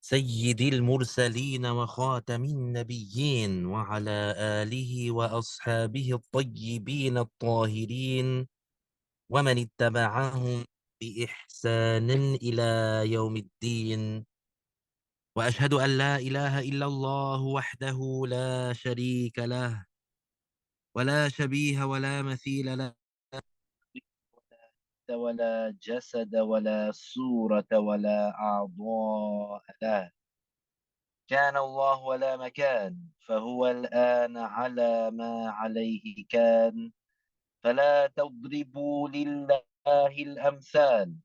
سيد المرسلين وخاتم النبيين وعلى آله وأصحابه الطيبين الطاهرين ومن اتبعهم بإحسان إلى يوم الدين. وأشهد أن لا إله إلا الله وحده لا شريك له ولا شبيه ولا مثيل له ولا جسد ولا صورة ولا أعضاء له. كان الله ولا مكان، فهو الآن على ما عليه كان. فلا تضربوا لله الأمثال،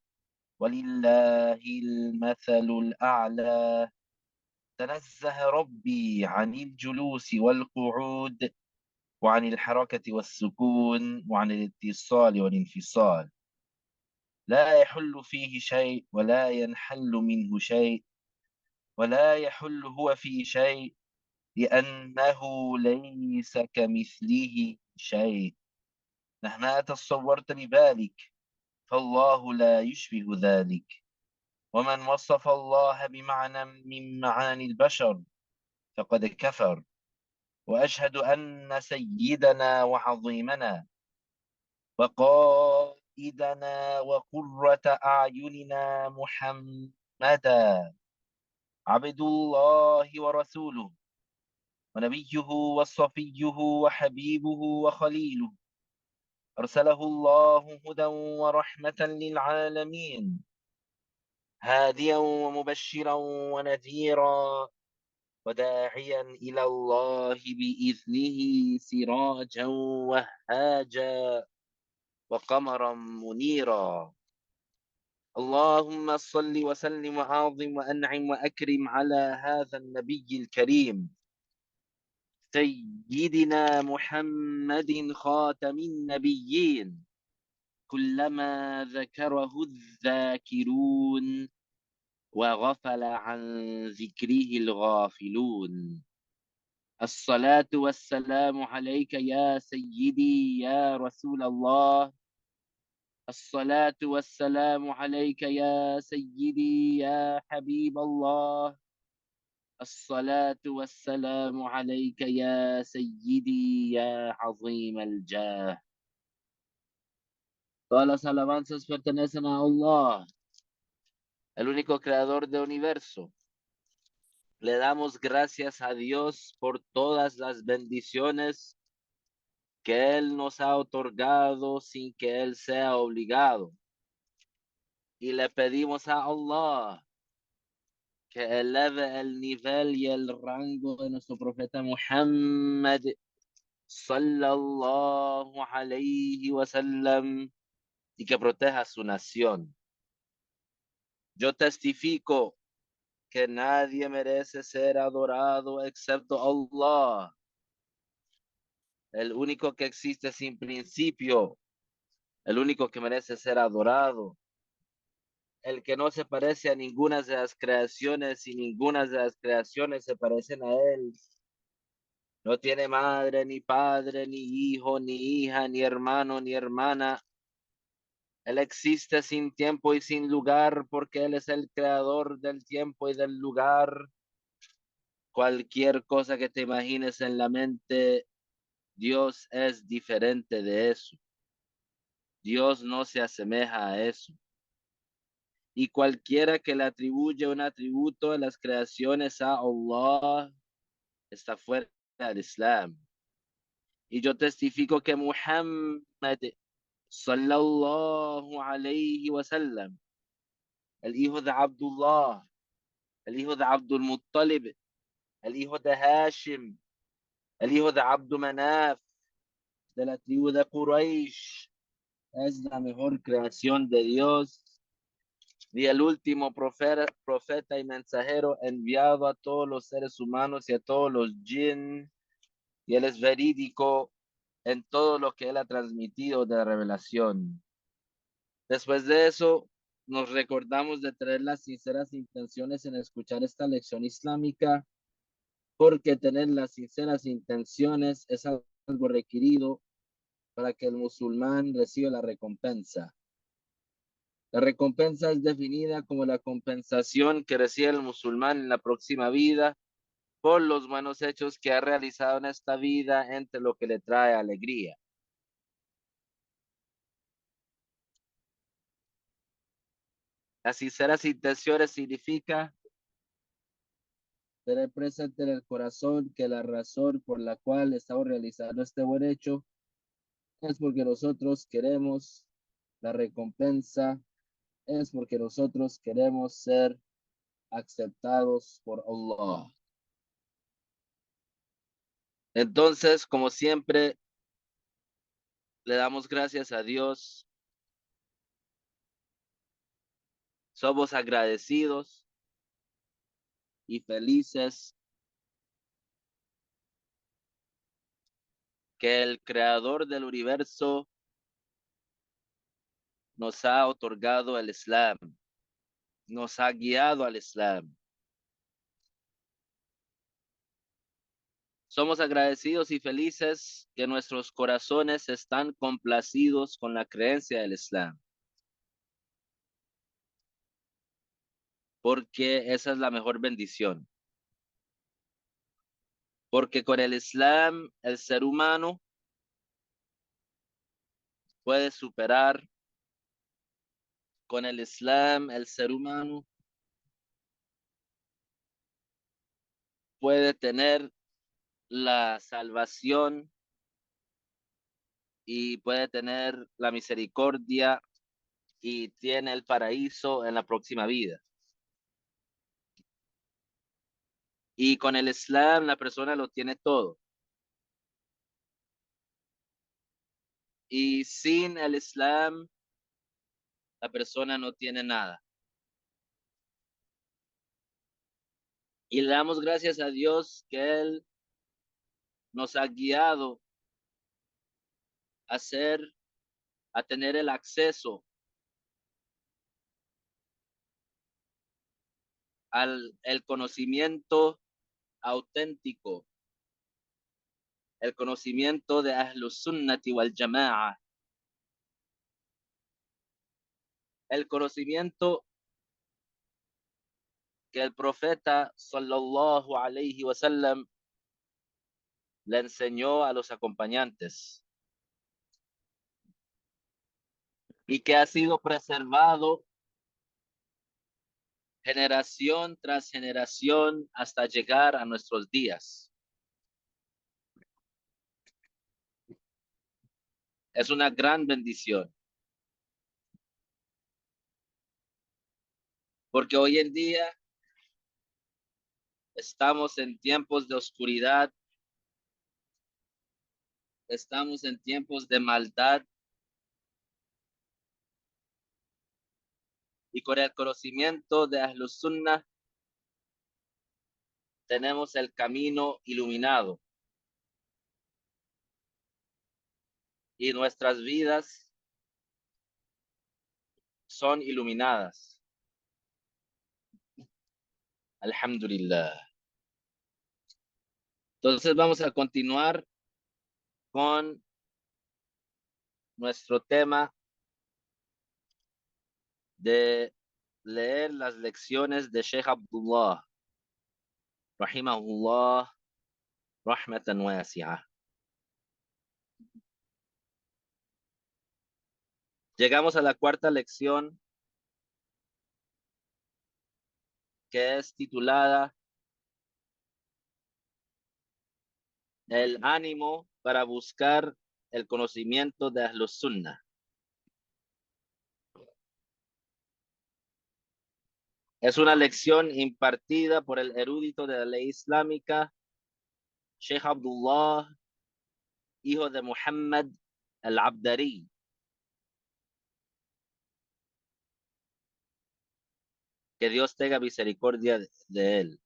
ولله المثل الأعلى. تنزه ربي عن الجلوس والقعود، وعن الحركة والسكون، وعن الاتصال والانفصال. لا يحل فيه شيء ولا ينحل منه شيء، ولا يحل هو في شيء، لأنه ليس كمثله شيء. مهما تصورت بذلك فالله لا يشبه ذلك. ومن وصف الله بمعنى من معاني البشر فقد كفر. وأشهد أن سيدنا وعظيمنا وقائدنا وقرة أعيننا محمدا عبد الله ورسوله، ونبيه وصفيه وحبيبه وخليله. أرسله الله هدى ورحمة للعالمين، هاديا ومبشرا ونذيرا، وداعيا إلى الله بإذنه سراجا وهاجا وقمرا منيرا. اللهم صل وسلم وعظم وأنعم وأكرم على هذا النبي الكريم سيدنا محمد خاتم النبيين، كلما ذكره الذاكرون وغفل عن ذكره الغافلون. الصلاة والسلام عليك يا سيدي يا رسول الله. الصلاة والسلام عليك يا سيدي يا حبيب الله. الصلاة والسلام عليك يا سيدي يا عظيم الجاه. Todas las alabanzas pertenecen a Allah, el único creador del universo. Le damos gracias a Dios por todas las bendiciones que Él nos ha otorgado sin que Él sea obligado. Y le pedimos a Allah que eleve el nivel y el rango de nuestro profeta Muhammad sallallahu alayhi wa sallam, y que proteja a su nación. Yo testifico que nadie merece ser adorado excepto Allah, el único que existe sin principio, el único que merece ser adorado, el que no se parece a ninguna de las creaciones y ninguna de las creaciones se parecen a él. No tiene madre, ni padre, ni hijo, ni hija, ni hermano, ni hermana. Él existe sin tiempo y sin lugar porque Él es el creador del tiempo y del lugar. Cualquier cosa que te imagines en la mente, Dios es diferente de eso. Dios no se asemeja a eso. Y cualquiera que le atribuye un atributo de las creaciones a Allah está fuera del Islam. Y yo testifico que Muhammad sallallahu alayhi wa sallam, el hijo de Abdullah, el hijo de Abdul Muttalib, el hijo de Hashim, el hijo de Abdu Manaf, de la tribu de Quraysh, es la mejor creación de Dios y el último profeta y mensajero enviado a todos los seres humanos y a todos los jinn, y Él es verídico en todo lo que Él ha transmitido de la revelación. Después de eso, nos recordamos de traer las sinceras intenciones en escuchar esta lección islámica, porque tener las sinceras intenciones es algo requerido para que el musulmán reciba la recompensa. La recompensa es definida como la compensación que recibe el musulmán en la próxima vida por los buenos hechos que ha realizado en esta vida, entre lo que le trae alegría. La sinceras intenciones significa tener presente en el corazón que la razón por la cual estamos realizando este buen hecho es porque nosotros queremos la recompensa, es porque nosotros queremos ser aceptados por Allah. Entonces, como siempre, le damos gracias a Dios, somos agradecidos y felices que el creador del universo nos ha otorgado el Islam, nos ha guiado al Islam. Somos agradecidos y felices que nuestros corazones están complacidos con la creencia del Islam, porque esa es la mejor bendición. Porque con el Islam el ser humano puede superar, con el Islam el ser humano puede tener la salvación y puede tener la misericordia y tiene el paraíso en la próxima vida. Y con el Islam la persona lo tiene todo. Y sin el Islam la persona no tiene nada. Y le damos gracias a Dios que Él nos ha guiado a ser, a tener el acceso al el conocimiento auténtico, el conocimiento de Ahlus Sunnati wal Jama'a, el conocimiento que el profeta sallallahu alayhi wa sallam le enseñó a los acompañantes y que ha sido preservado generación tras generación hasta llegar a nuestros días. Es una gran bendición, porque hoy en día estamos en tiempos de oscuridad, estamos en tiempos de maldad, y con el conocimiento de Ahlus Sunnah tenemos el camino iluminado y nuestras vidas son iluminadas. Alhamdulillah. Entonces vamos a continuar con nuestro tema de leer las lecciones de Sheikh Abdullah, rahimahullah, rahmatan wasi'ah. Llegamos a la cuarta lección, que es titulada El ánimo para buscar el conocimiento de Ahlus Sunnah. Es una lección impartida por el erudito de la ley islámica, Sheikh Abdullah, hijo de Muhammad al-Abdari. Que Dios tenga misericordia de él.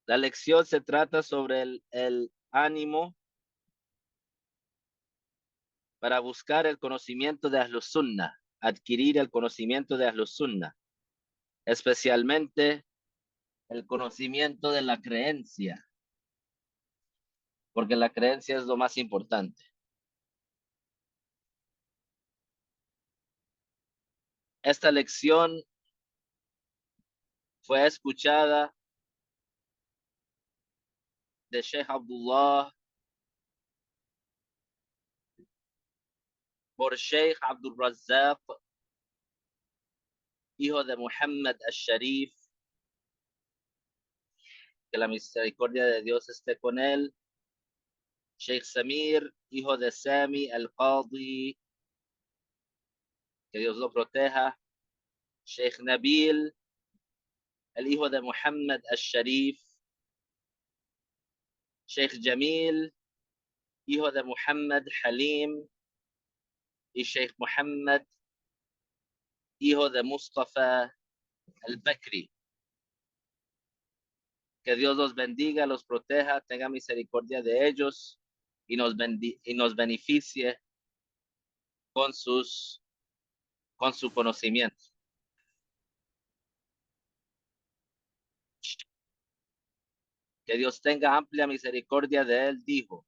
La lección se trata sobre el ánimo para buscar el conocimiento de Ahlus Sunnah, adquirir el conocimiento de Ahlus Sunnah, especialmente el conocimiento de la creencia, porque la creencia es lo más importante. Esta lección fue escuchada de Sheikh Abdullah por Sheikh Abdul Razzaq, hijo de Muhammad al-Sharif, que la misericordia de Dios esté con él. Sheikh Samir, hijo de Sami al-Qadi, que Dios lo proteja. Sheikh Nabil, el hijo de Muhammad al-Sharif. Sheikh Jamil, hijo de Muhammad Halim. Y Sheikh Muhammad, hijo de Mustafa al-Bakri. Que Dios los bendiga, los proteja, tenga misericordia de ellos y nos beneficie con su conocimiento. Que Dios tenga amplia misericordia de él, dijo: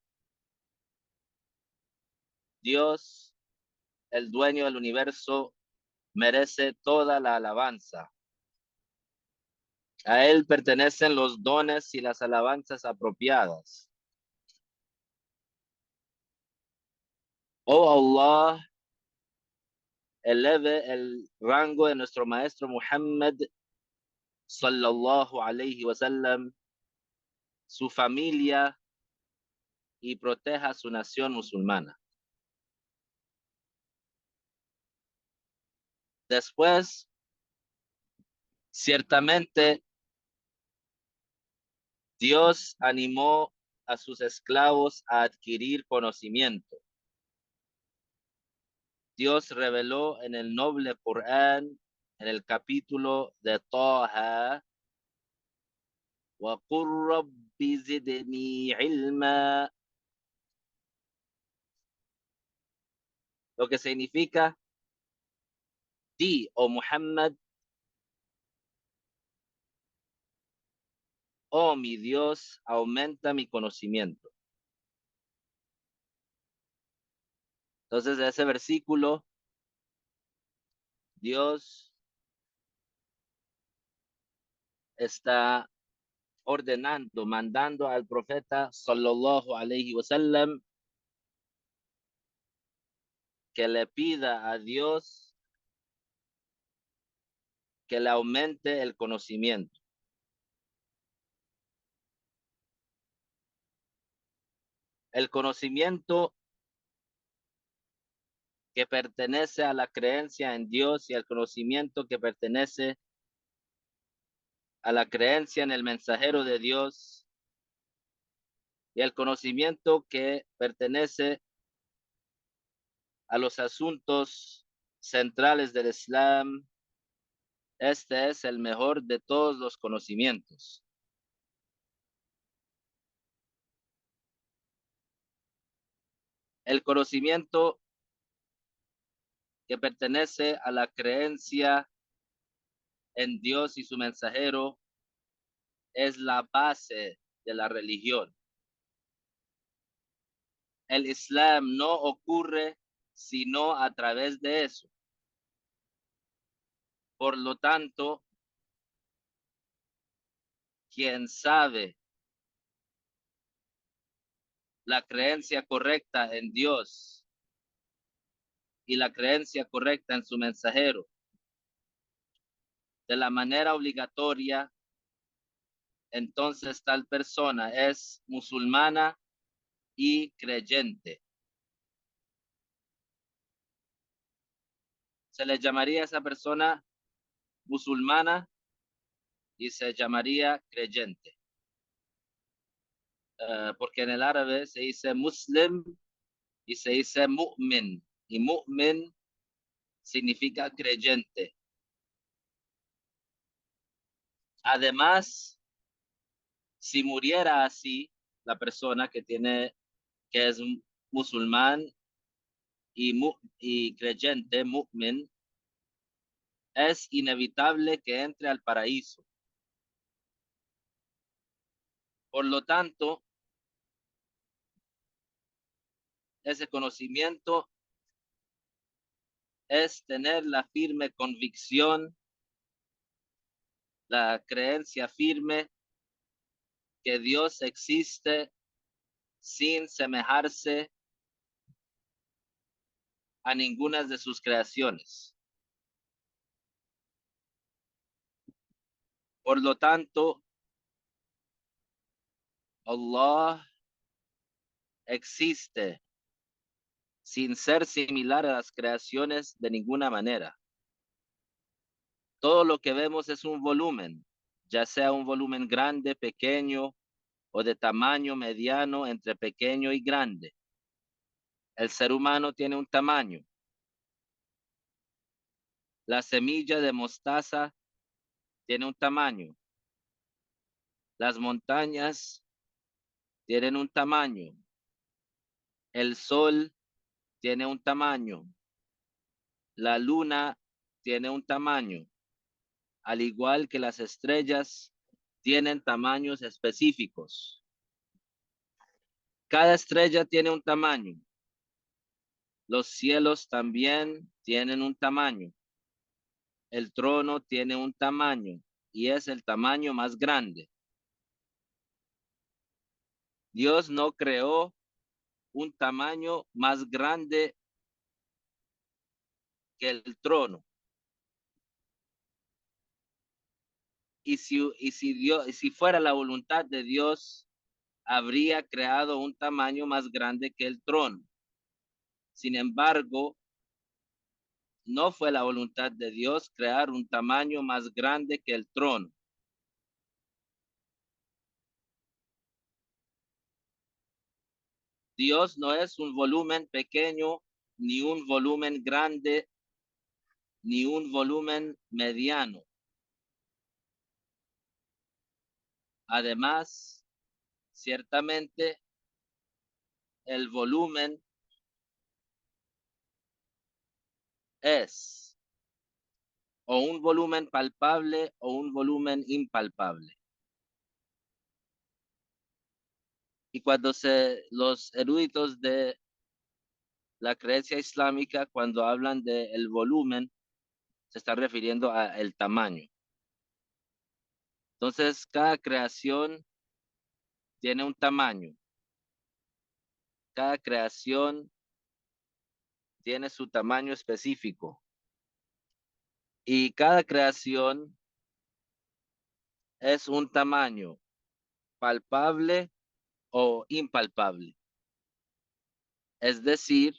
Dios, el dueño del universo, merece toda la alabanza. A él pertenecen los dones y las alabanzas apropiadas. Oh Allah, eleve el rango de nuestro maestro Muhammad sallallahu alayhi wa sallam, su familia y proteja su nación musulmana. Después, ciertamente, Dios animó a sus esclavos a adquirir conocimiento. Dios reveló en el noble Corán, en el capítulo de Taha: وَقُلْ رَبِّ زِدْنِي عِلْمًا, lo que significa: di, oh Muhammad, oh mi Dios, aumenta mi conocimiento. Entonces, de ese versículo, Dios está ordenando, mandando al profeta sallallahu alayhi wa sallam que le pida a Dios que le aumente el conocimiento. El conocimiento que pertenece a la creencia en Dios y el conocimiento que pertenece a la creencia en el mensajero de Dios y el conocimiento que pertenece a los asuntos centrales del Islam. Este es el mejor de todos los conocimientos. El conocimiento que pertenece a la creencia en Dios y su mensajero es la base de la religión. El Islam no ocurre sino a través de eso. Por lo tanto, quien sabe la creencia correcta en Dios y la creencia correcta en su mensajero de la manera obligatoria, entonces tal persona es musulmana y creyente. Se le llamaría a esa persona musulmana y se llamaría creyente. Porque en el árabe se dice muslim y se dice mu'min. Y mu'min significa creyente. Además, si muriera así, la persona que es musulmán y creyente, mu'min, es inevitable que entre al paraíso. Por lo tanto, ese conocimiento es tener la firme convicción, la creencia firme que Dios existe sin semejarse a ninguna de sus creaciones. Por lo tanto, Allah existe sin ser similar a las creaciones de ninguna manera. Todo lo que vemos es un volumen, ya sea un volumen grande, pequeño o de tamaño mediano entre pequeño y grande. El ser humano tiene un tamaño. La semilla de mostaza tiene un tamaño. Las montañas tienen un tamaño. El sol tiene un tamaño. La luna tiene un tamaño, al igual que las estrellas tienen tamaños específicos. Cada estrella tiene un tamaño. Los cielos también tienen un tamaño. El trono tiene un tamaño y es el tamaño más grande. Dios no creó un tamaño más grande que el trono. Y si fuera la voluntad de Dios, habría creado un tamaño más grande que el trono. Sin embargo, no fue la voluntad de Dios crear un tamaño más grande que el trono. Dios no es un volumen pequeño, ni un volumen grande, ni un volumen mediano. Además, ciertamente el volumen es o un volumen palpable o un volumen impalpable. Y cuando los eruditos de la creencia islámica, cuando hablan del volumen, se está refiriendo al tamaño. Entonces, cada creación tiene un tamaño. Cada creación tiene su tamaño específico. Y cada creación es un tamaño palpable o impalpable. Es decir,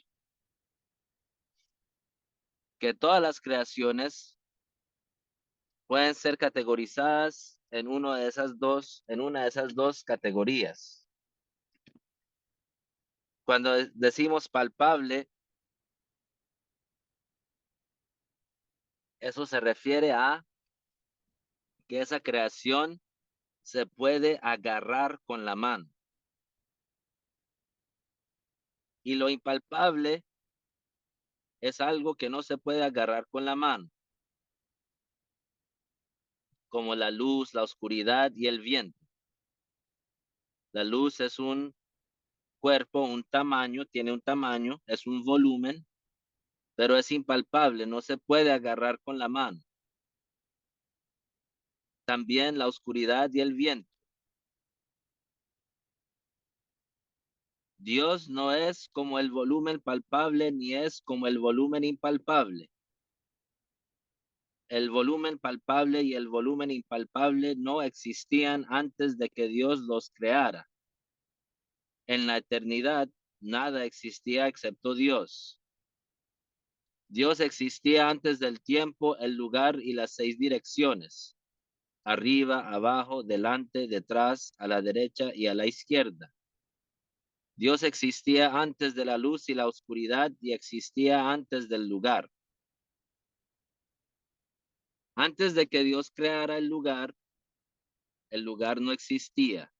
que todas las creaciones pueden ser categorizadas en una de esas dos categorías. Cuando decimos palpable, eso se refiere a que esa creación se puede agarrar con la mano. Y lo impalpable es algo que no se puede agarrar con la mano, como la luz, la oscuridad y el viento. La luz es un cuerpo, un tamaño, tiene un tamaño, es un volumen, pero es impalpable, no se puede agarrar con la mano. También la oscuridad y el viento. Dios no es como el volumen palpable ni es como el volumen impalpable. El volumen palpable y el volumen impalpable no existían antes de que Dios los creara. En la eternidad, nada existía excepto Dios. Dios existía antes del tiempo, el lugar y las 6 direcciones: arriba, abajo, delante, detrás, a la derecha y a la izquierda. Dios existía antes de la luz y la oscuridad y existía antes del lugar. Antes de que Dios creara el lugar no existía.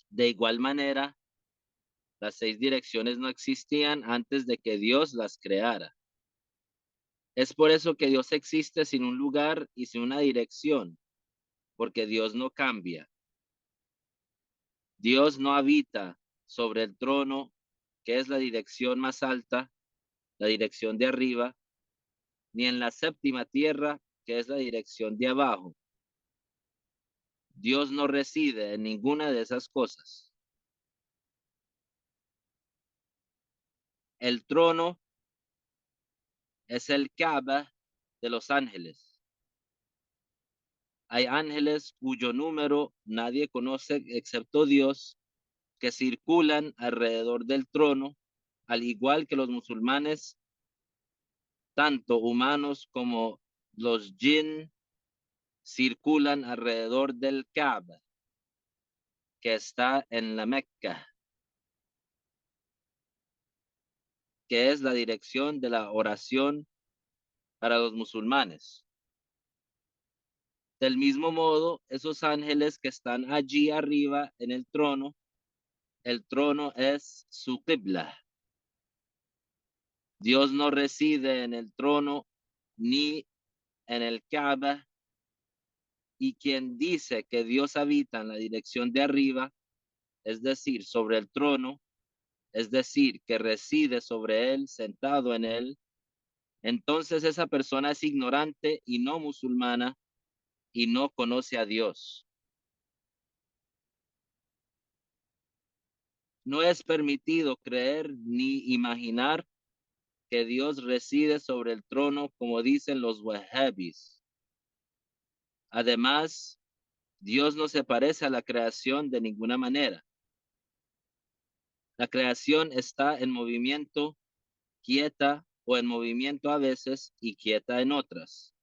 De igual manera, las 6 direcciones no existían antes de que Dios las creara. Es por eso que Dios existe sin un lugar y sin una dirección, porque Dios no cambia. Dios no habita sobre el trono, que es la dirección más alta, la dirección de arriba, ni en la séptima tierra, que es la dirección de abajo. Dios no reside en ninguna de esas cosas. El trono es el Kaaba de los ángeles. Hay ángeles cuyo número nadie conoce excepto Dios, que circulan alrededor del trono, al igual que los musulmanes, tanto humanos como los jinn circulan alrededor del Kaaba, que está en la Meca, que es la dirección de la oración para los musulmanes. Del mismo modo, esos ángeles que están allí arriba en el trono es su qibla. Dios no reside en el trono ni en el Kaaba, y quien dice que Dios habita en la dirección de arriba, es decir, sobre el trono, es decir, que reside sobre él, sentado en él, entonces esa persona es ignorante y no musulmana y no conoce a Dios. No es permitido creer ni imaginar que Dios reside sobre el trono, como dicen los wahhabis. Además, Dios no se parece a la creación de ninguna manera. La creación está en movimiento, quieta o en movimiento a veces y quieta en otras.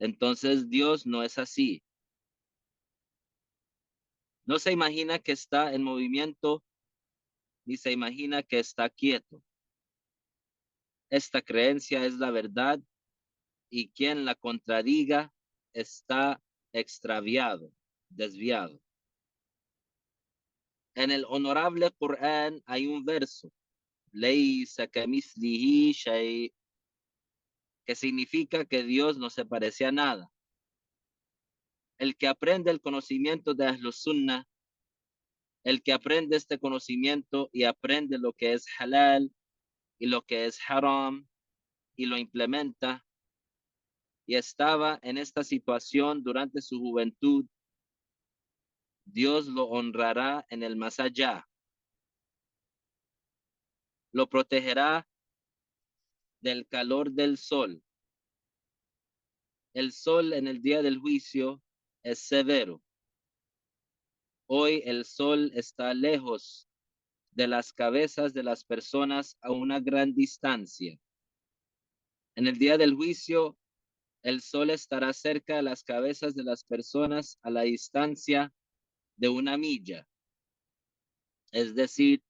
Entonces Dios no es así. No se imagina que está en movimiento ni se imagina que está quieto. Esta creencia es la verdad y quien la contradiga está extraviado, desviado. En el honorable Corán hay un verso, Laysa kamithlihi shay, que significa que Dios no se parece a nada. El que aprende el conocimiento de Ahlus Sunnah, el que aprende este conocimiento y aprende lo que es halal y lo que es haram y lo implementa, y estaba en esta situación durante su juventud, Dios lo honrará en el más allá, lo protegerá del calor del sol. El sol en el día del juicio es severo. Hoy el sol está lejos de las cabezas de las personas a una gran distancia. En el día del juicio, el sol estará cerca de las cabezas de las personas a la distancia de una milla, es decir,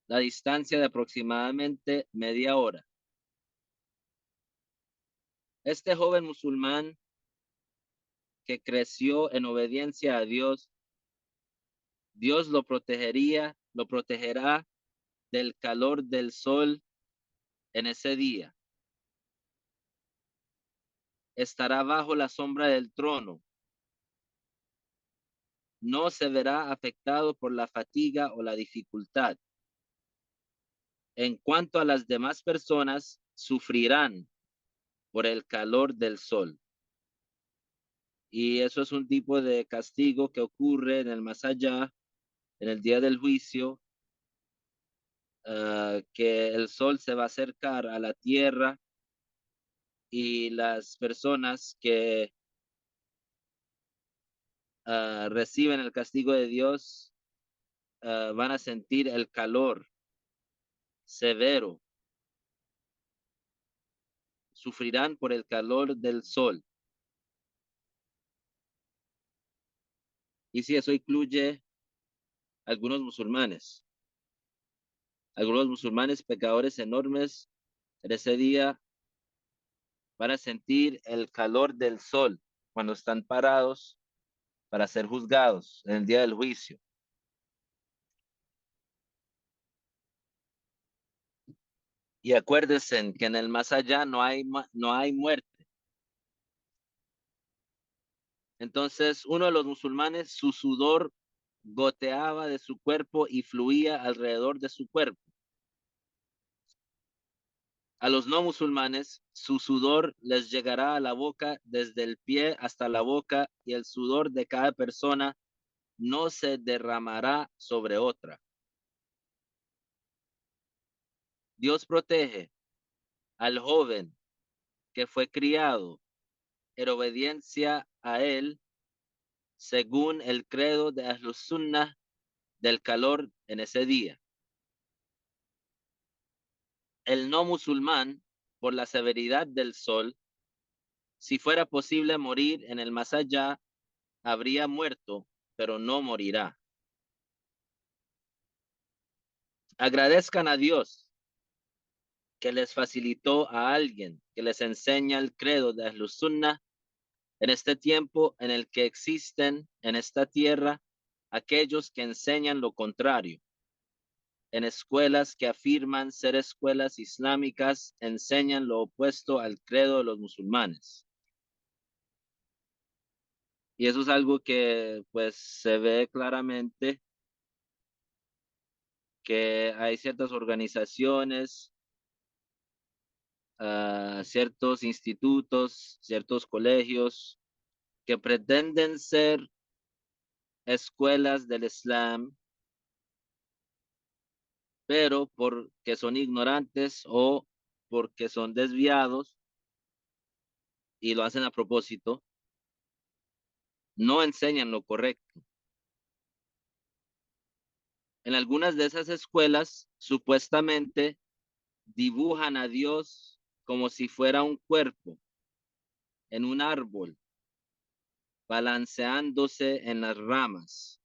la distancia de aproximadamente media hora. Este joven musulmán que creció en obediencia a Dios, Dios lo protegerá del calor del sol en ese día. Estará bajo la sombra del trono. No se verá afectado por la fatiga o la dificultad. En cuanto a las demás personas, sufrirán por el calor del sol. Y eso es un tipo de castigo que ocurre en el más allá, en el día del juicio, que el sol se va a acercar a la tierra y las personas que reciben el castigo de Dios van a sentir el calor severo, sufrirán por el calor del sol. Y si eso incluye algunos musulmanes pecadores enormes, en ese día van a sentir el calor del sol cuando están parados para ser juzgados en el día del juicio. Y acuérdense que en el más allá no hay muerte. Entonces, uno de los musulmanes, su sudor goteaba de su cuerpo y fluía alrededor de su cuerpo. A los no musulmanes, su sudor les llegará a la boca desde el pie hasta la boca y el sudor de cada persona no se derramará sobre otra. Dios protege al joven que fue criado en obediencia a él según el credo de Ahlus Sunnah del calor en ese día. El no musulmán, por la severidad del sol, si fuera posible morir en el más allá, habría muerto, pero no morirá. Agradezcan a Dios que les facilitó a alguien que les enseña el credo de Ahlus Sunnah en este tiempo en el que existen en esta tierra aquellos que enseñan lo contrario. En escuelas que afirman ser escuelas islámicas, enseñan lo opuesto al credo de los musulmanes. Y eso es algo que pues se ve claramente que hay ciertas organizaciones, ciertos institutos, ciertos colegios que pretenden ser escuelas del Islam, pero porque son ignorantes o porque son desviados y lo hacen a propósito, no enseñan lo correcto. En algunas de esas escuelas, supuestamente, dibujan a Dios como si fuera un cuerpo en un árbol, balanceándose en las ramas.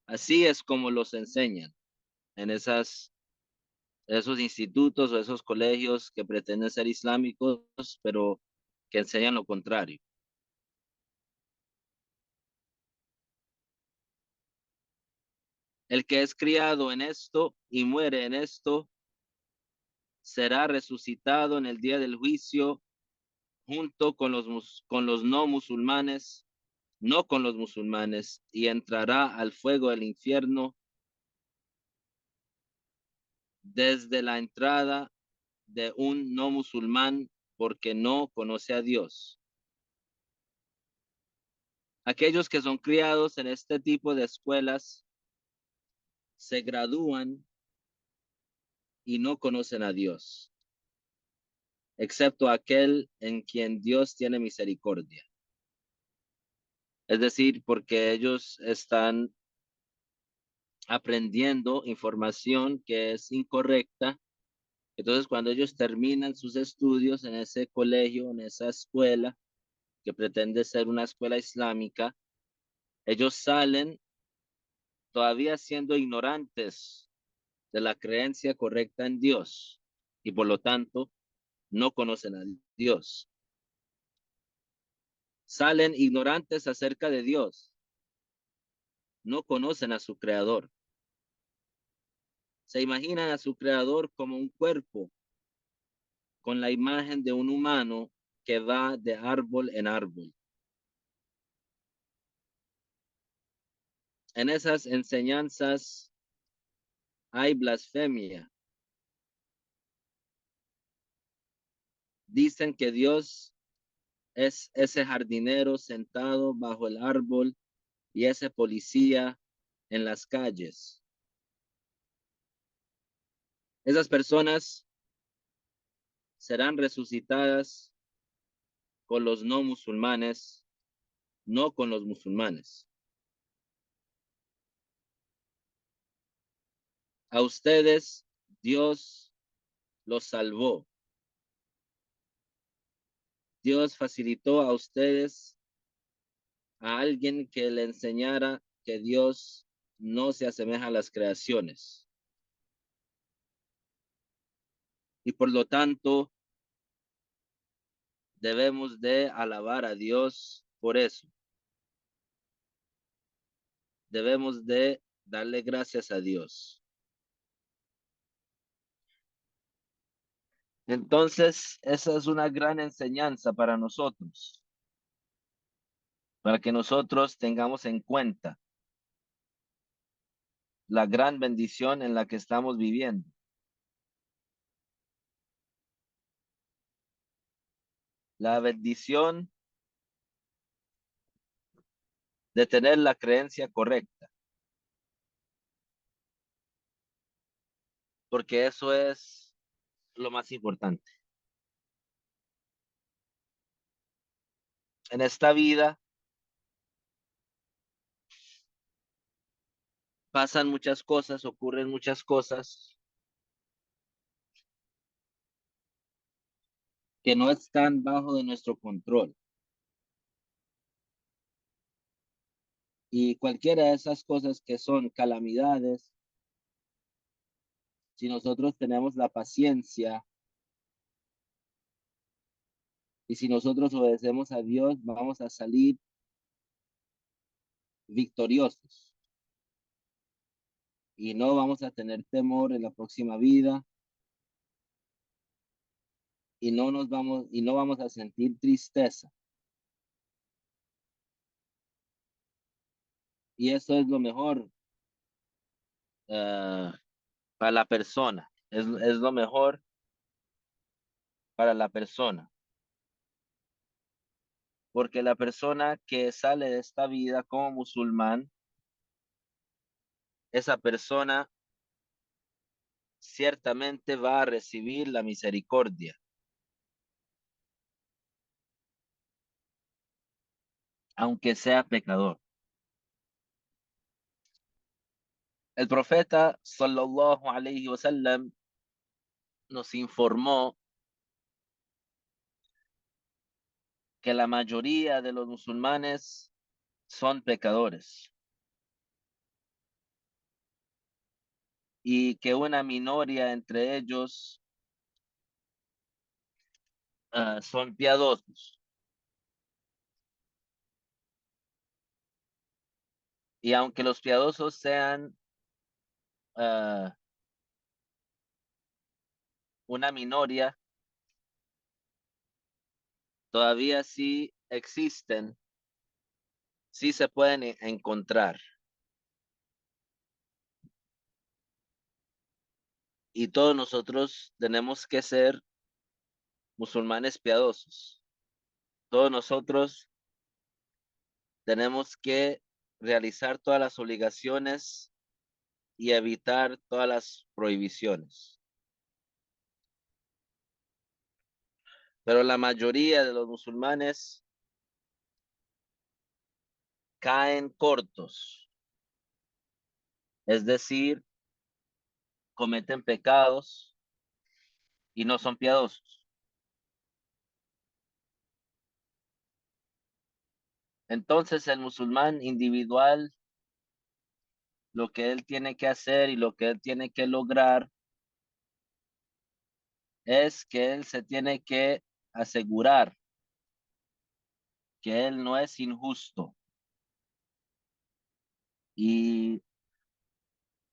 Así es como los enseñan en esos institutos o esos colegios que pretenden ser islámicos, pero que enseñan lo contrario. El que es criado en esto y muere en esto será resucitado en el día del juicio junto con los no musulmanes, no con los musulmanes, y entrará al fuego del infierno desde la entrada de un no musulmán porque no conoce a Dios. Aquellos que son criados en este tipo de escuelas se gradúan y no conocen a Dios, excepto aquel en quien Dios tiene misericordia. Es decir, porque ellos están aprendiendo información que es incorrecta. Entonces, cuando ellos terminan sus estudios en ese colegio, en esa escuela, que pretende ser una escuela islámica, ellos salen todavía siendo ignorantes de la creencia correcta en Dios y por lo tanto no conocen a Dios. Salen ignorantes acerca de Dios, no conocen a su creador. Se imaginan a su creador como un cuerpo con la imagen de un humano que va de árbol en árbol. En esas enseñanzas hay blasfemia. Dicen que Dios es ese jardinero sentado bajo el árbol y ese policía en las calles. Esas personas serán resucitadas con los no musulmanes, no con los musulmanes. A ustedes Dios los salvó. Dios facilitó a ustedes a alguien que le enseñara que Dios no se asemeja a las creaciones. Y por lo tanto, debemos de alabar a Dios por eso. Debemos de darle gracias a Dios. Entonces, esa es una gran enseñanza para nosotros, para que nosotros tengamos en cuenta la gran bendición en la que estamos viviendo. La bendición de tener la creencia correcta, porque eso es lo más importante. En esta vida pasan muchas cosas, ocurren muchas cosas que no están bajo de nuestro control. Y cualquiera de esas cosas que son calamidades, si nosotros tenemos la paciencia y si nosotros obedecemos a Dios, vamos a salir victoriosos y no vamos a tener temor en la próxima vida y no vamos a sentir tristeza. Y eso es lo mejor eh, para la persona. Es lo mejor para la persona. Porque la persona que sale de esta vida como musulmán, esa persona ciertamente va a recibir la misericordia, aunque sea pecador. El profeta sallallahu alaihi wasallam nos informó que la mayoría de los musulmanes son pecadores y que una minoría entre ellos son piadosos. Y aunque los piadosos sean uh, una minoría, todavía sí existen, sí se pueden encontrar. Y todos nosotros tenemos que ser musulmanes piadosos. Todos nosotros tenemos que realizar todas las obligaciones y evitar todas las prohibiciones. Pero la mayoría de los musulmanes caen cortos, es decir, cometen pecados y no son piadosos. Entonces el musulmán individual, lo que él tiene que hacer y lo que él tiene que lograr es que él se tiene que asegurar que él no es injusto y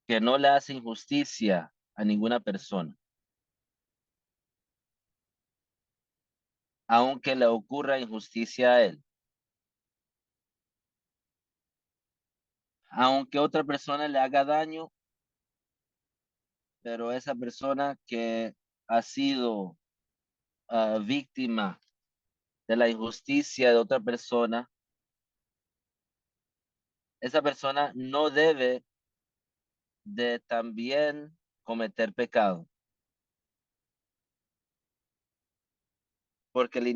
que no le hace injusticia a ninguna persona, aunque le ocurra injusticia a él. Aunque otra persona le haga daño, pero esa persona que ha sido víctima de la injusticia de otra persona, esa persona no debe de también cometer pecado, porque el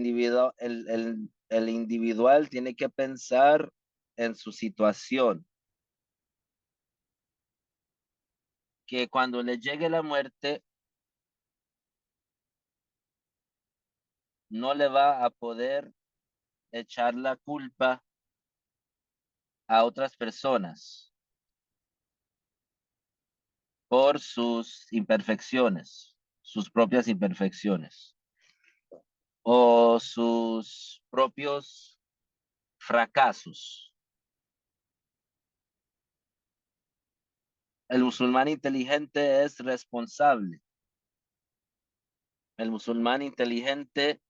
individual tiene que pensar en su situación, que cuando le llegue la muerte no le va a poder echar la culpa a otras personas por sus imperfecciones, sus propias imperfecciones o sus propios fracasos. El musulmán inteligente es responsable. El musulmán inteligente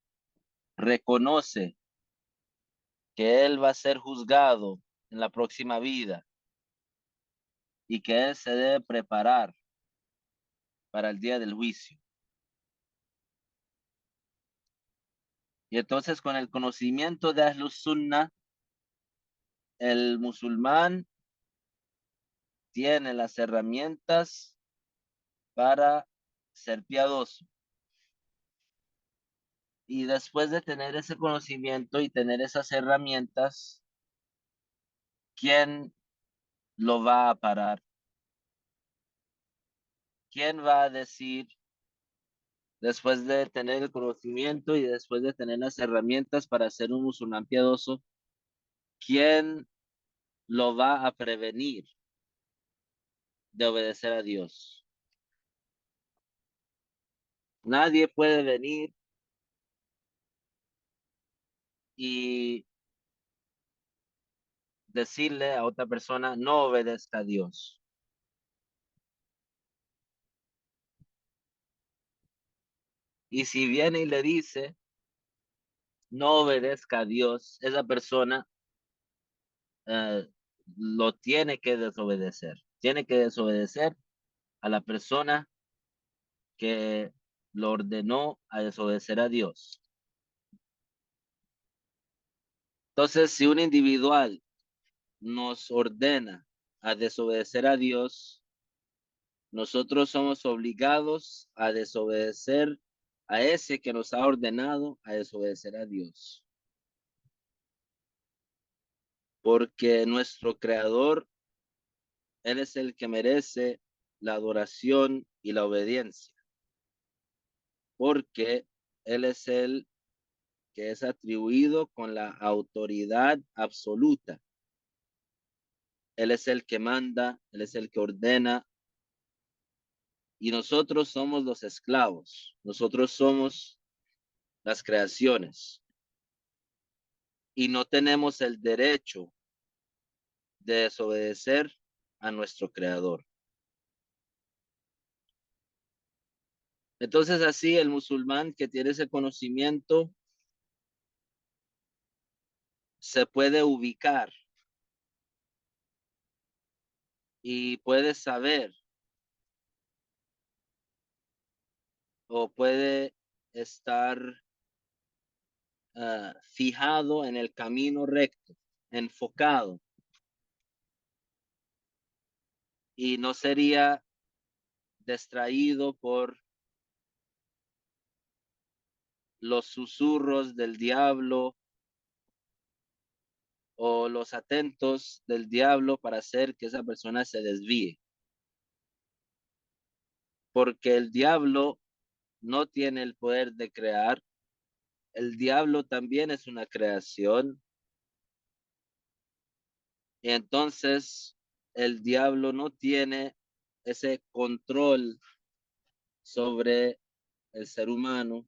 reconoce que él va a ser juzgado en la próxima vida y que él se debe preparar para el día del juicio. Y entonces con el conocimiento de Ahlus Sunnah, el musulmán tiene las herramientas para ser piadoso. Y después de tener ese conocimiento y tener esas herramientas, ¿quién lo va a parar? ¿Quién va a decir, después de tener el conocimiento y después de tener las herramientas para ser un musulmán piadoso, quién lo va a prevenir de obedecer a Dios? Nadie puede venir y decirle a otra persona, no obedezca a Dios. Y si viene y le dice, no obedezca a Dios, esa persona eh, lo tiene que desobedecer. Tiene que desobedecer a la persona que lo ordenó a desobedecer a Dios. Entonces, si un individual nos ordena a desobedecer a Dios, nosotros somos obligados a desobedecer a ese que nos ha ordenado a desobedecer a Dios. Porque nuestro Creador, Él es el que merece la adoración y la obediencia. Porque Él es el que es atribuido con la autoridad absoluta. Él es el que manda, Él es el que ordena, y nosotros somos los esclavos, nosotros somos las creaciones, y no tenemos el derecho de desobedecer a nuestro Creador. Entonces así el musulmán que tiene ese conocimiento se puede ubicar y puede saber o puede estar fijado en el camino recto, enfocado, y no sería distraído por los susurros del diablo o los atentos del diablo para hacer que esa persona se desvíe. Porque el diablo no tiene el poder de crear, el diablo también es una creación, y entonces el diablo no tiene ese control sobre el ser humano.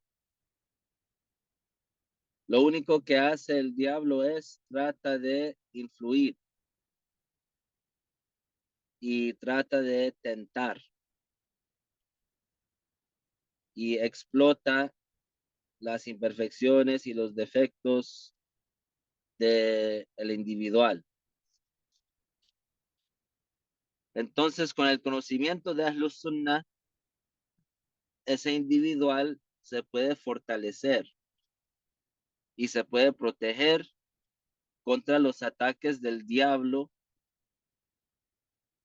Lo único que hace el diablo es trata de influir y trata de tentar y explota las imperfecciones y los defectos del individual. Entonces, con el conocimiento de Ahlus Sunnah, ese individual se puede fortalecer y se puede proteger contra los ataques del diablo,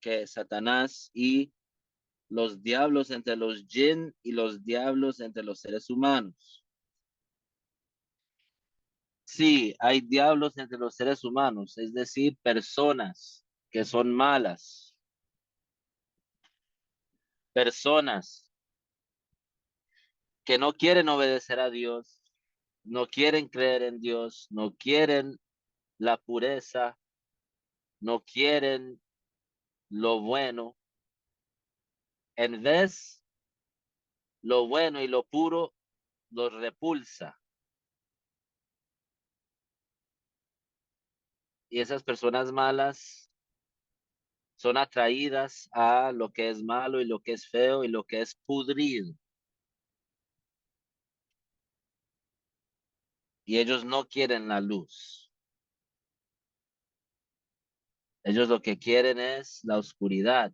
que es Satanás, y los diablos entre los jinn y los diablos entre los seres humanos. Sí, hay diablos entre los seres humanos, es decir, personas que son malas, personas que no quieren obedecer a Dios, no quieren creer en Dios, no quieren la pureza, no quieren lo bueno. En vez, lo bueno y lo puro los repulsa. Y esas personas malas son atraídas a lo que es malo y lo que es feo y lo que es pudrido. Y ellos no quieren la luz. Ellos lo que quieren es la oscuridad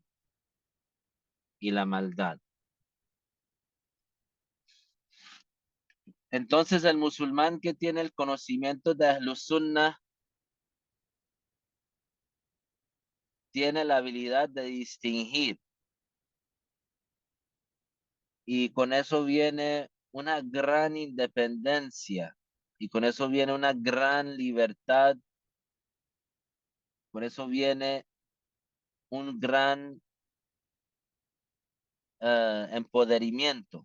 y la maldad. Entonces el musulmán que tiene el conocimiento de Ahlus Sunnah tiene la habilidad de distinguir, y con eso viene una gran independencia, y con eso viene una gran libertad, con eso viene un gran empoderamiento,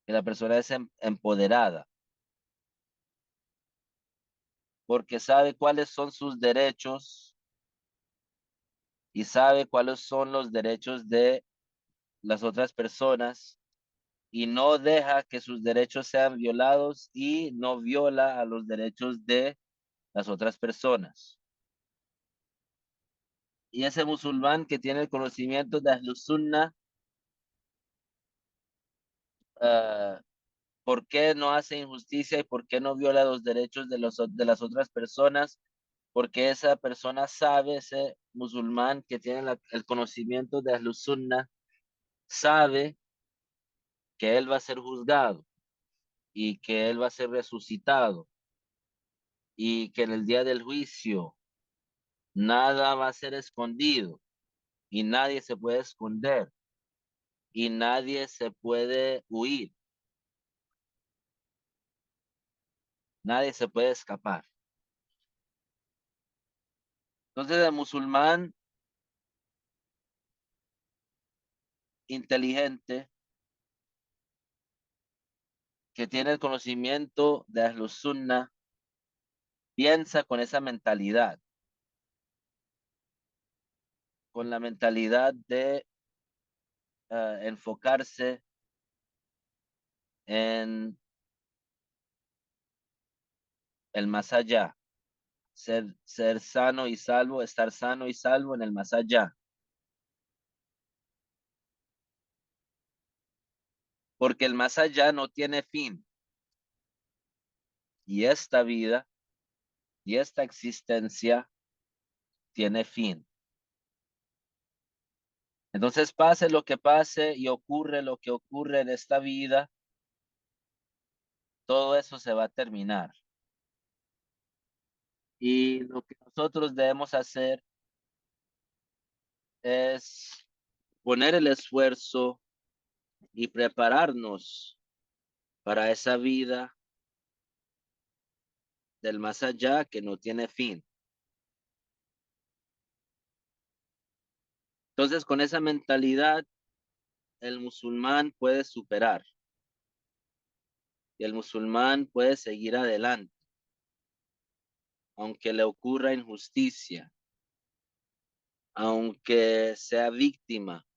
que la persona es empoderada, porque sabe cuáles son sus derechos y sabe cuáles son los derechos de las otras personas, y no deja que sus derechos sean violados y no viola a los derechos de las otras personas. Y ese musulmán que tiene el conocimiento de Ahlus Sunnah, uh, ¿por qué no hace injusticia y por qué no viola los derechos de las otras personas? Porque esa persona sabe, ese musulmán que tiene el conocimiento de Ahlus Sunnah, sabe que él va a ser juzgado y que él va a ser resucitado y que en el día del juicio nada va a ser escondido y nadie se puede esconder y nadie se puede huir, nadie se puede escapar. Entonces el musulmán inteligente que tiene el conocimiento de Ahlus Sunnah piensa con esa mentalidad, con la mentalidad de enfocarse en el más allá, ser sano y salvo, estar sano y salvo en el más allá, porque el más allá no tiene fin y esta vida y esta existencia tiene fin. Entonces pase lo que pase y ocurre lo que ocurre en esta vida, todo eso se va a terminar. Y lo que nosotros debemos hacer es poner el esfuerzo y prepararnos para esa vida del más allá que no tiene fin. Entonces, con esa mentalidad, el musulmán puede superar y el musulmán puede seguir adelante, aunque le ocurra injusticia, aunque sea víctima,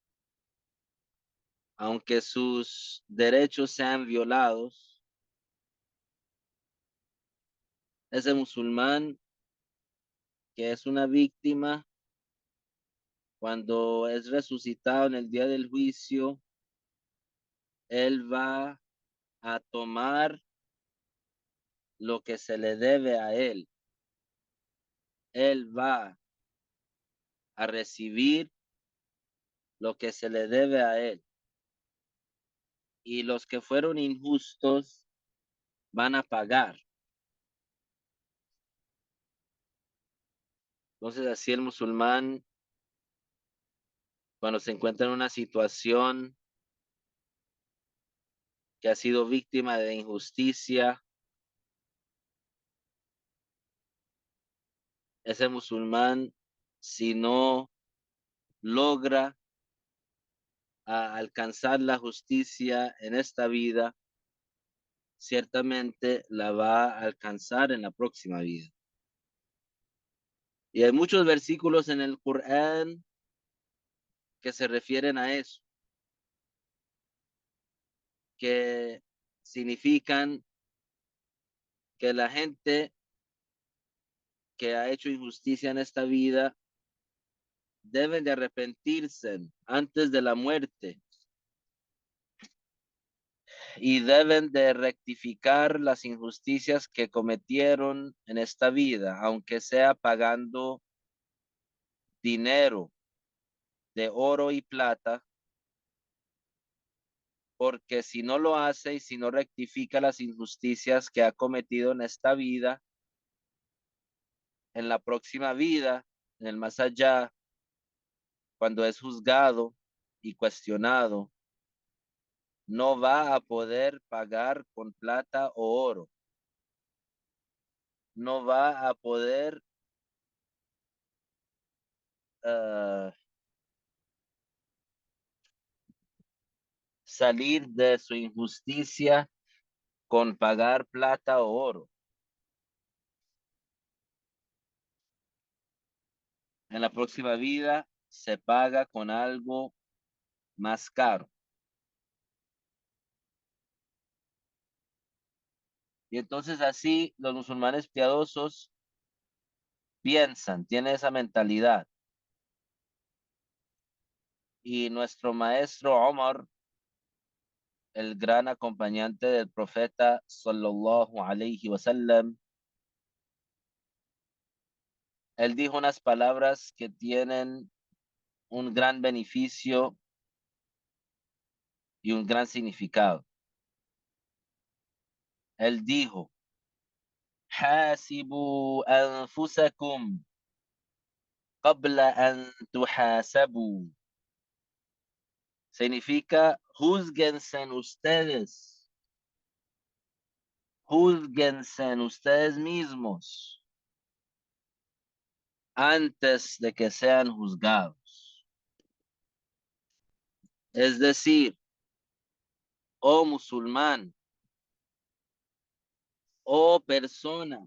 aunque sus derechos sean violados. Ese musulmán que es una víctima, cuando es resucitado en el día del juicio, él va a tomar lo que se le debe a él. Él va a recibir lo que se le debe a él. Y los que fueron injustos van a pagar. Entonces así el musulmán, cuando se encuentra en una situación que ha sido víctima de injusticia, ese musulmán, si no logra alcanzar la justicia en esta vida, ciertamente la va a alcanzar en la próxima vida. Y hay muchos versículos en el Corán que se refieren a eso, que significan que la gente que ha hecho injusticia en esta vida deben de arrepentirse antes de la muerte y deben de rectificar las injusticias que cometieron en esta vida, aunque sea pagando dinero de oro y plata, porque si no lo hace y si no rectifica las injusticias que ha cometido en esta vida, en la próxima vida, en el más allá, cuando es juzgado y cuestionado, no va a poder pagar con plata o oro, no va a poder uh, salir de su injusticia con pagar plata o oro. En la próxima vida se paga con algo más caro. Y entonces así los musulmanes piadosos piensan, tienen esa mentalidad. Y nuestro maestro Omar, el gran acompañante del profeta sallallahu alayhi wasallam, él dijo unas palabras que tienen un gran beneficio y un gran significado. Él dijo, حاسبوا أنفسكم قبل أن تحاسبوا. Significa, júzguense ustedes mismos antes de que sean juzgados. Es decir, oh musulmán, oh persona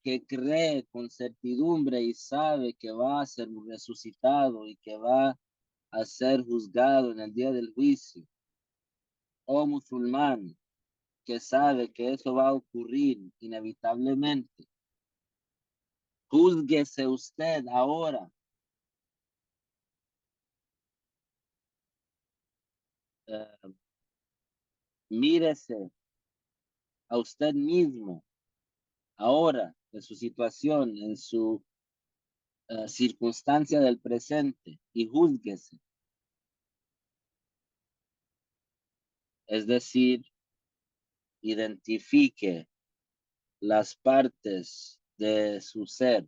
que cree con certidumbre y sabe que va a ser resucitado y que va a ser juzgado en el día del juicio. Oh musulmán que sabe que eso va a ocurrir inevitablemente. Júzguese usted ahora. Uh, Mírese a usted mismo ahora en su situación, en su circunstancia del presente y júzguese. Es decir, identifique las partes de su ser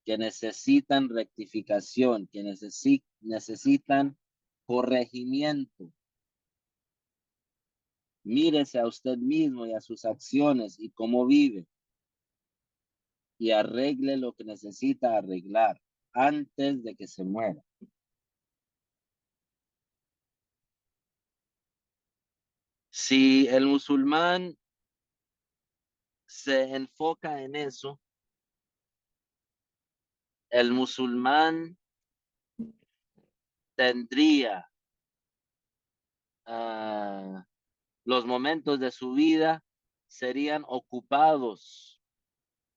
que necesitan rectificación, que necesitan corregimiento. Mírese a usted mismo y a sus acciones y cómo vive y arregle lo que necesita arreglar antes de que se muera. Si el musulmán se enfoca en eso, el musulmán tendría los momentos de su vida serían ocupados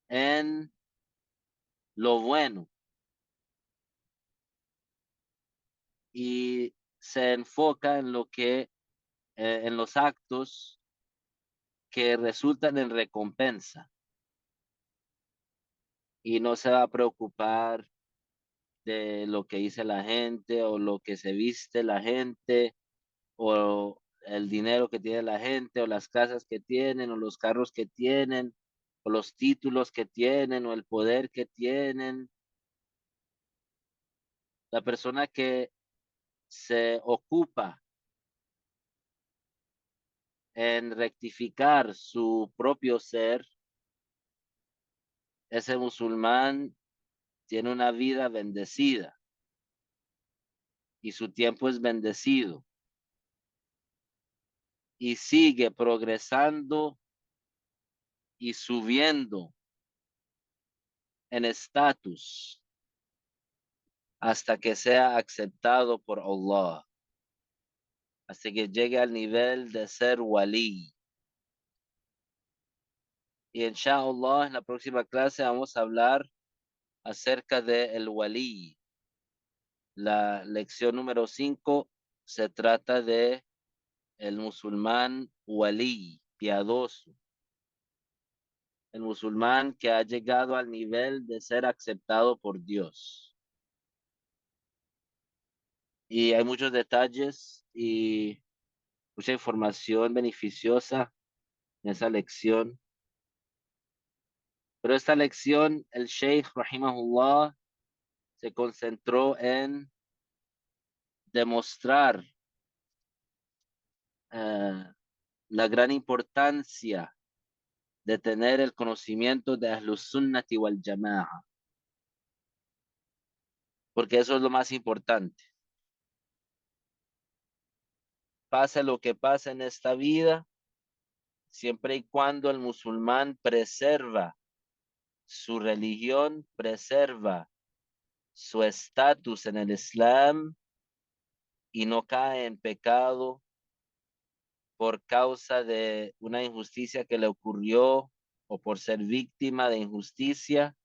en lo bueno y se enfoca en lo que, en los actos que resultan en recompensa y no se va a preocupar de lo que dice la gente o lo que se viste la gente o el dinero que tiene la gente o las casas que tienen o los carros que tienen o los títulos que tienen o el poder que tienen. La persona que se ocupa en rectificar su propio ser, ese musulmán tiene una vida bendecida y su tiempo es bendecido y sigue progresando y subiendo en estatus hasta que sea aceptado por Allah, hasta que llegue al nivel de ser wali. Y inshallah en la próxima clase vamos a hablar acerca de el wali. La lección número 5 se trata de el musulmán wali, piadoso, el musulmán que ha llegado al nivel de ser aceptado por Dios. y hay muchos detalles y mucha información beneficiosa en esa lección. Pero esta lección, el Sheikh Rahimahullah se concentró en demostrar eh, la gran importancia de tener el conocimiento de Ahlus Sunnati wal Jama'a, porque eso es lo más importante. Pase lo que pase en esta vida, siempre y cuando el musulmán preserva su religión, preserva su estatus en el Islam y no cae en pecado por causa de una injusticia que le ocurrió o por ser víctima de injusticia,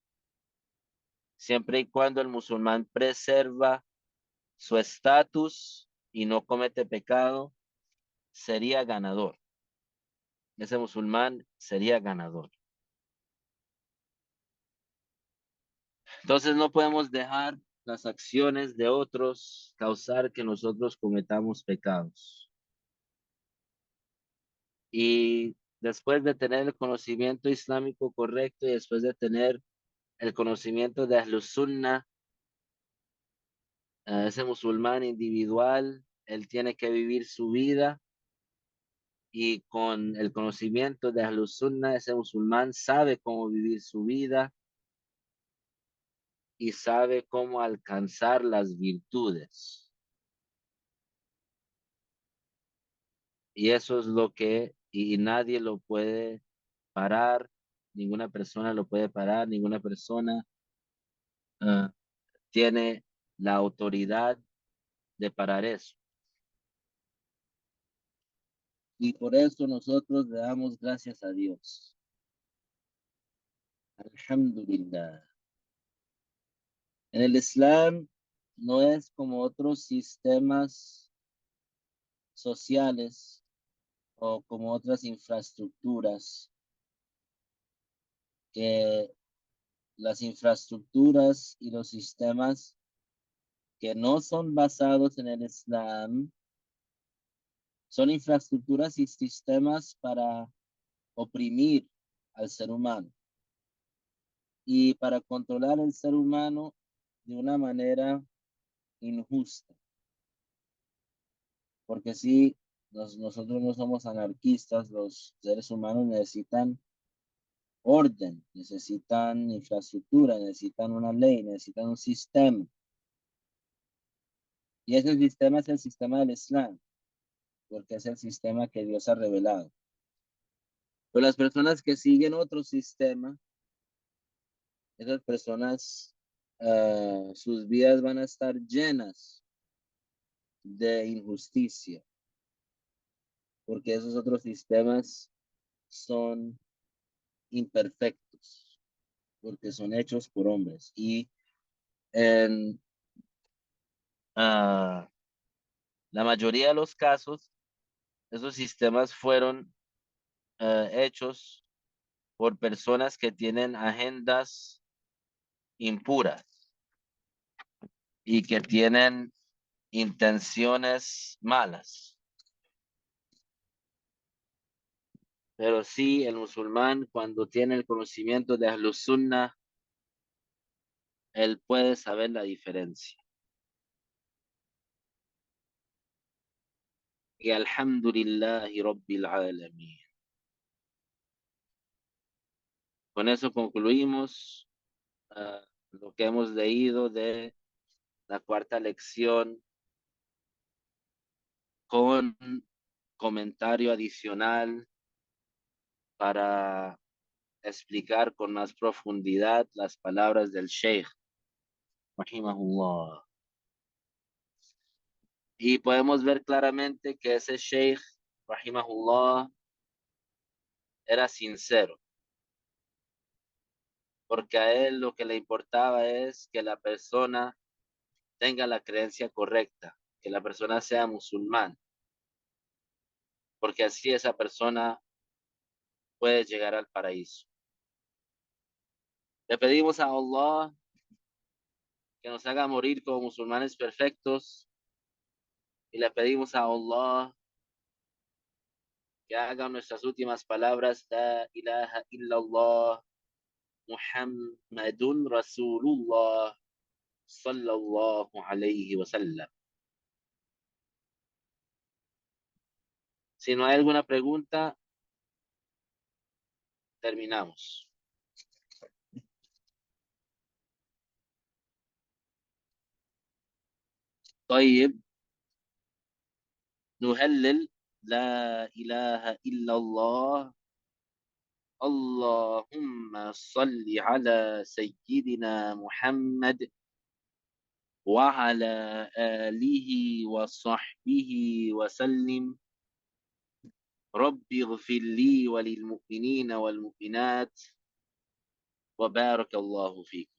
siempre y cuando el musulmán preserva su estatus y no comete pecado, sería ganador. Ese musulmán sería ganador. Entonces no podemos dejar las acciones de otros causar que nosotros cometamos pecados. Y después de tener el conocimiento islámico correcto y después de tener el conocimiento de Ahlus Sunnah, ese musulmán individual, él tiene que vivir su vida y con el conocimiento de Ahlus Sunnah, ese musulmán sabe cómo vivir su vida y sabe cómo alcanzar las virtudes. Y eso es lo que, y nadie lo puede parar, ninguna persona lo puede parar, ninguna persona uh, tiene la autoridad de parar eso. Y por eso nosotros le damos gracias a Dios. Alhamdulillah. En el Islam no es como otros sistemas sociales o como otras infraestructuras, que las infraestructuras y los sistemas que no son basados en el Islam son infraestructuras y sistemas para oprimir al ser humano y para controlar al ser humano de una manera injusta. Porque si nosotros no somos anarquistas, los seres humanos necesitan orden, necesitan infraestructura, necesitan una ley, necesitan un sistema. Y ese sistema es el sistema del Islam, porque es el sistema que Dios ha revelado. Pero las personas que siguen otro sistema, esas personas, sus vidas van a estar llenas de injusticia, porque esos otros sistemas son imperfectos, porque son hechos por hombres. Y en la mayoría de los casos, esos sistemas fueron hechos por personas que tienen agendas impuras y que tienen intenciones malas. Pero sí, el musulmán, cuando tiene el conocimiento de Ahlus Sunnah, él puede saber la diferencia. Y alhamdulillahi rabbil alamin. Con eso concluimos lo que hemos leído de la cuarta lección con comentario adicional para explicar con más profundidad las palabras del Sheikh, rahimahullah. Y podemos ver claramente que ese Sheikh, rahimahullah, era sincero, porque a él lo que le importaba es que la persona tenga la creencia correcta, que la persona sea musulmán, porque así esa persona puede llegar al paraíso. Le pedimos a Allah que nos haga morir como musulmanes perfectos y le pedimos a Allah que haga nuestras últimas palabras La ilaha illallah Muhammadun Rasulullah sallallahu alayhi wa sallam. Si no hay alguna pregunta, terminamos. طيب نهلل لا إله إلا الله اللهم صل على سيدنا محمد وعلى آله وصحبه وسلم رب اغفر لي وللمؤمنين والمؤمنات وبارك الله فيكم.